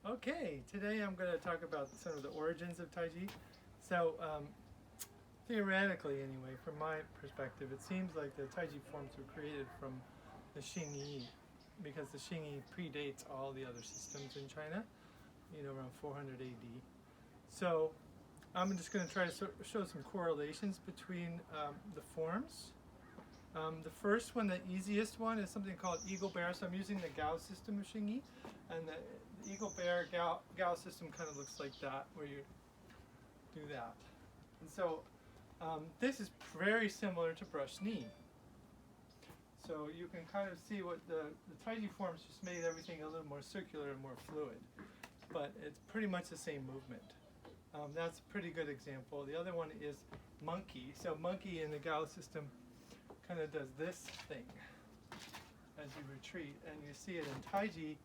Okay, today I'm going to talk about some of the origins of Taiji. So, theoretically anyway, from my perspective, it seems like the Taiji forms were created from the Hsingi, because the Hsingi predates all the other systems in China, around 400 AD. So, I'm just going to try to show some correlations between the forms. The first one, the easiest one, is something called Eagle Bear. So I'm using the Gao system of Hsingi, and the Eagle Bear Gao system kind of looks like that, where you do that. And so this is very similar to brush knee. So you can kind of see what the Taiji forms just made everything a little more circular and more fluid, but it's pretty much the same movement. That's a pretty good example. The other one is monkey. So monkey in the Gao system kind of does this thing as you retreat, and you see it in Taiji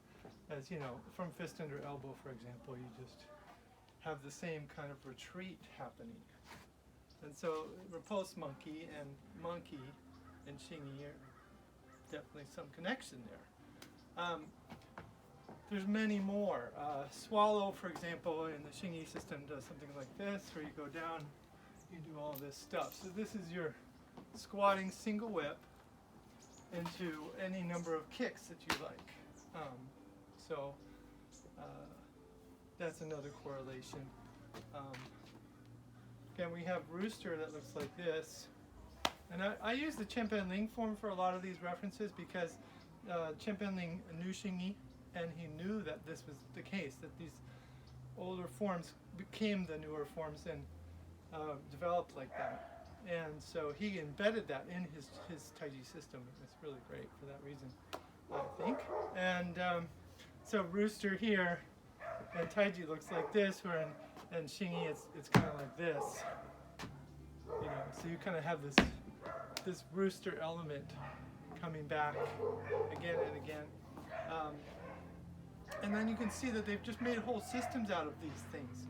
as, from fist under elbow, for example, you just have the same kind of retreat happening. And so repulse monkey and Hsingi are definitely some connection there. There's many more. Swallow, for example, in the Hsingi system does something like this, where you go down, you do all this stuff. So this is your squatting single whip into any number of kicks that you like. That's another correlation. Again, we have rooster that looks like this. And I use the Chen Ling form for a lot of these references because Chen Ling knew Hsingi, and he knew that this was the case, that these older forms became the newer forms and developed like that. And so he embedded that in his Taiji system. It's really great for that reason, I think. And so rooster here, and Taiji looks like this, where in Hsingi it's kind of like this. So you kind of have this rooster element coming back again and again. And then you can see that they've just made whole systems out of these things.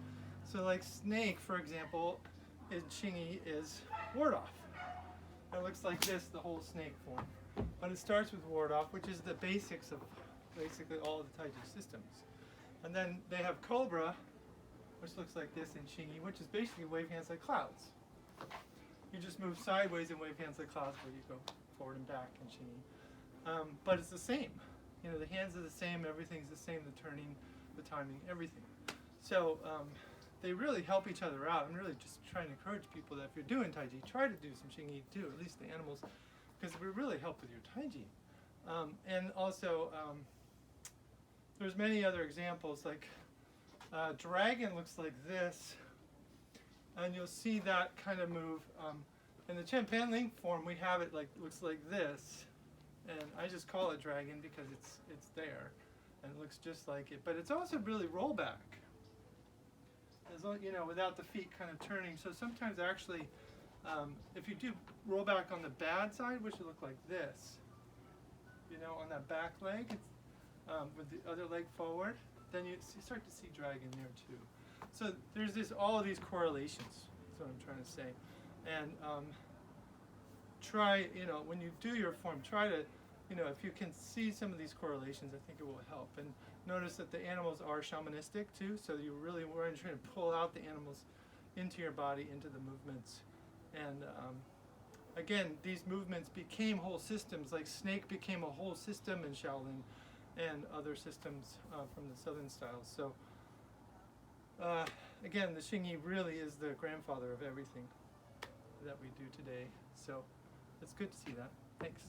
So like snake, for example, in Hsingi is ward off. It looks like this, the whole snake form. But it starts with ward off, which is the basics of basically all the Taiji systems. And then they have cobra, which looks like this in Hsingi, which is basically wave hands like clouds. You just move sideways and wave hands like clouds, where you go forward and back in Hsingi. But it's the same. The hands are the same, everything's the same, the turning, the timing, everything. So they really help each other out. I'm really just trying to encourage people that if you're doing Taiji, try to do some Hsingi too, at least the animals, because it will really help with your Taiji. And also, there's many other examples, like dragon looks like this, and you'll see that kind of move. In the Chen Ling form, we have it looks like this, and I just call it dragon because it's there, and it looks just like it. But it's also really rollback, without the feet kind of turning. So sometimes actually, if you do roll back on the bad side, which will look like this, on that back leg, with the other leg forward, then you start to see dragon there too. So there's all of these correlations. That's what I'm trying to say. And try, when you do your form, try to, if you can see some of these correlations, I think it will help. And notice that the animals are shamanistic too, so you really want to try to pull out the animals into your body, into the movements. And again, these movements became whole systems, like snake became a whole system in Shaolin and other systems from the southern styles. So again, the Hsingi really is the grandfather of everything that we do today. So it's good to see that. Thanks.